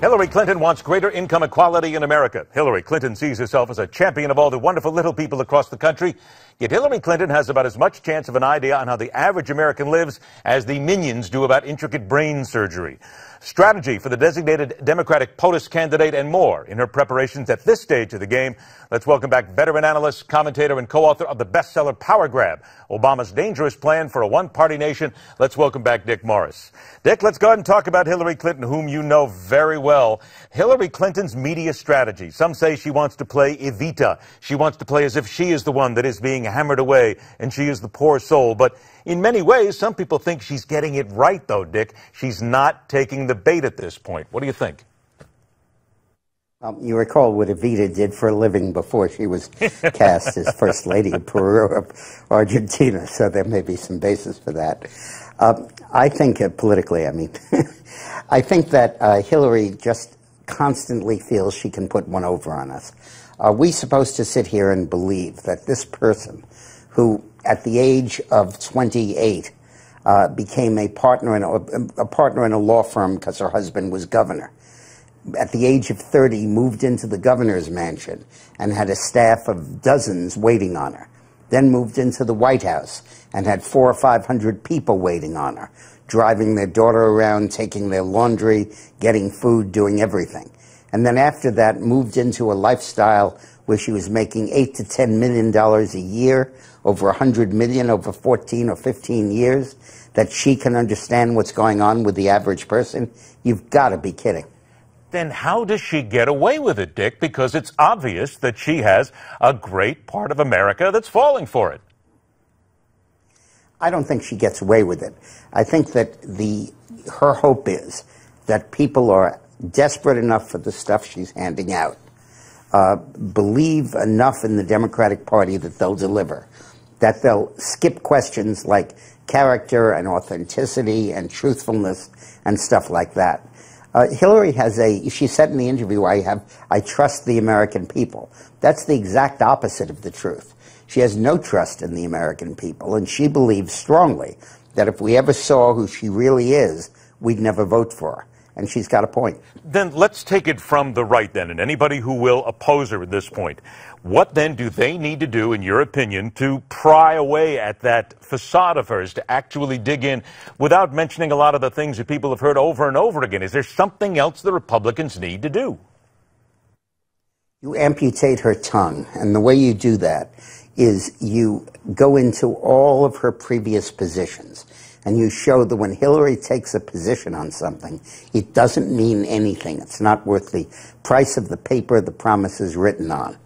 Hillary Clinton wants greater income equality in America. Hillary Clinton sees herself as a champion of all the wonderful little people across the country. Yet Hillary Clinton has about as much chance of an idea on how the average American lives as the minions do about intricate brain surgery. Strategy for the designated Democratic POTUS candidate and more in her preparations at this stage of the game. Let's welcome back veteran analyst, commentator, and co-author of the bestseller Power Grab, Obama's Dangerous Plan for a One-Party Nation. Let's welcome back Dick Morris. Dick, let's go ahead and talk about Hillary Clinton, whom you know very well. Hillary Clinton's media strategy. Some say she wants to play Evita. She wants to play as if she is the one that is being hammered away and she is the poor soul. But in many ways, some people think she's getting it right, though, Dick. She's not taking the bait at this point. What do you think? You recall what Evita did for a living before she was cast as First Lady of Peru, of Argentina, so there may be some basis for that. I think, politically, I mean, I think that Hillary just constantly feels she can put one over on us. Are we supposed to sit here and believe that this person, who at the age of 28 became a partner in a law firm because her husband was governor, at the age of 30 moved into the governor's mansion and had a staff of dozens waiting on her, then moved into the White House and had 400 or 500 people waiting on her, driving their daughter around, taking their laundry, getting food, doing everything. And then after that moved into a lifestyle where she was making $8 to $10 million a year, over $100 million over 14 or 15 years, that she can understand what's going on with the average person. You've got to be kidding. Then how does she get away with it, Dick? Because it's obvious that she has a great part of America that's falling for it. I don't think she gets away with it. I think that her hope is that people are desperate enough for the stuff she's handing out, believe enough in the Democratic Party that they'll deliver, that they'll skip questions like character and authenticity and truthfulness and stuff like that. Hillary has she said in the interview, I trust the American people. That's the exact opposite of the truth. She has no trust in the American people, and she believes strongly that if we ever saw who she really is, we'd never vote for her. And she's got a point. Then let's take it from the right then, and anybody who will oppose her at this point. What then do they need to do, in your opinion, to pry away at that facade of hers, to actually dig in without mentioning a lot of the things that people have heard over and over again? Is there something else the Republicans need to do? You amputate her tongue, and the way you do that is you go into all of her previous positions, and you show that when Hillary takes a position on something, it doesn't mean anything. It's not worth the price of the paper the promise is written on.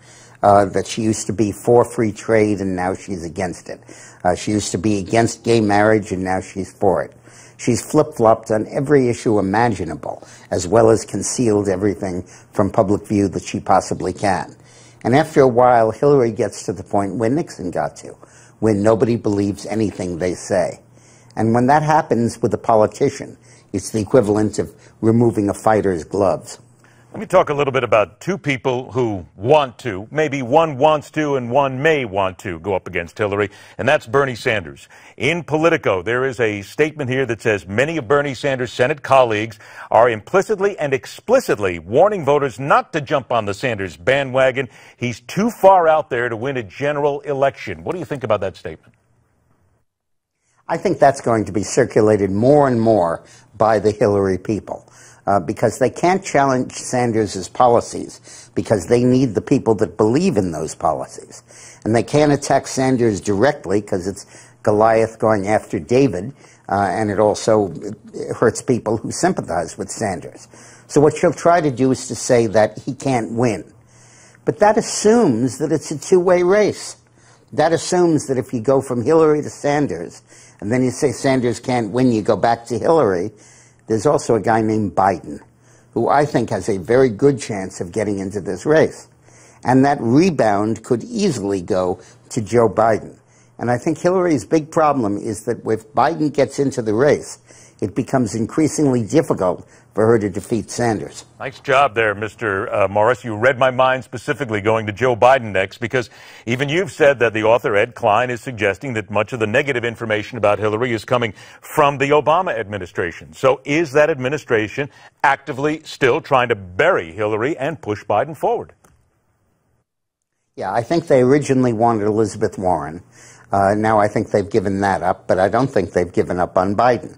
That she used to be for free trade and now she's against it. She used to be against gay marriage and now she's for it. She's flip-flopped on every issue imaginable, as well as concealed everything from public view that she possibly can. And after a while, Hillary gets to the point where Nixon got to, when nobody believes anything they say. And when that happens with a politician, it's the equivalent of removing a fighter's gloves. Let me talk a little bit about two people who want to, maybe one wants to and one may want to go up against Hillary, and that's Bernie Sanders. In Politico, there is a statement here that says many of Bernie Sanders' Senate colleagues are implicitly and explicitly warning voters not to jump on the Sanders bandwagon. He's too far out there to win a general election. What do you think about that statement? I think that's going to be circulated more and more by the Hillary people. Because they can't challenge Sanders' policies because they need the people that believe in those policies. And they can't attack Sanders directly because it's Goliath going after David, and it also hurts people who sympathize with Sanders. So what she'll try to do is to say that he can't win. But that assumes that it's a two-way race. That assumes that if you go from Hillary to Sanders, and then you say Sanders can't win, you go back to Hillary. There's also a guy named Biden, who I think has a very good chance of getting into this race. And that rebound could easily go to Joe Biden. And I think Hillary's big problem is that if Biden gets into the race, it becomes increasingly difficult for her to defeat Sanders. Nice job there, Mr. Morris. You read my mind specifically going to Joe Biden next, because even you've said that the author, Ed Klein, is suggesting that much of the negative information about Hillary is coming from the Obama administration. So is that administration actively still trying to bury Hillary and push Biden forward? Yeah, I think they originally wanted Elizabeth Warren. Now I think they've given that up, but I don't think they've given up on Biden.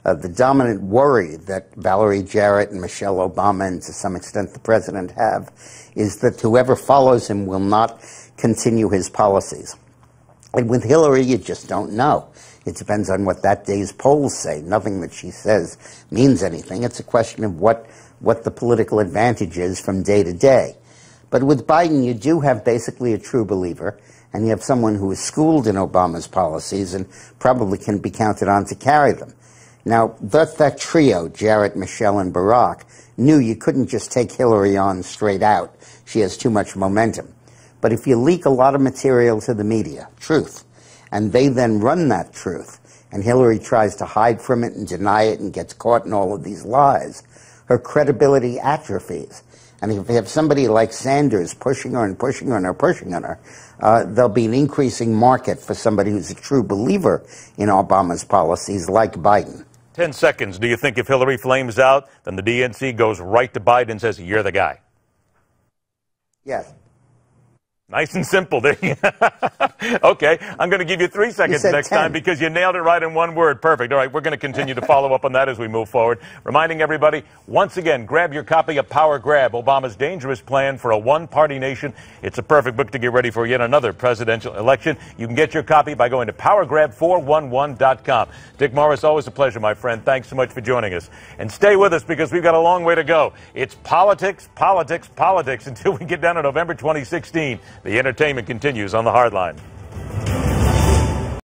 The dominant worry that Valerie Jarrett and Michelle Obama, and to some extent the president, have is that whoever follows him will not continue his policies. And with Hillary, you just don't know. It depends on what that day's polls say. Nothing that she says means anything. It's a question of what the political advantage is from day to day. But with Biden, you do have basically a true believer, and you have someone who is schooled in Obama's policies and probably can be counted on to carry them. Now, that trio, Jarrett, Michelle, and Barack, knew you couldn't just take Hillary on straight out. She has too much momentum. But if you leak a lot of material to the media, truth, and they then run that truth, and Hillary tries to hide from it and deny it and gets caught in all of these lies, her credibility atrophies. And if you have somebody like Sanders pushing her and pushing her and pushing on her, there'll be an increasing market for somebody who's a true believer in Obama's policies like Biden. 10 seconds. Do you think if Hillary flames out, then the DNC goes right to Biden and says, you're the guy? Yes. Nice and simple. Okay, I'm going to give you 3 seconds next 10. time because you nailed it right in one word. Perfect. All right, we're going to continue to follow up on that as we move forward. Reminding everybody, once again, grab your copy of Power Grab, Obama's Dangerous Plan for a One-Party Nation. It's a perfect book to get ready for yet another presidential election. You can get your copy by going to powergrab411.com. Dick Morris, always a pleasure, my friend. Thanks so much for joining us. And stay with us because we've got a long way to go. It's politics, politics, politics until we get down to November 2016. The entertainment continues on the Hardline.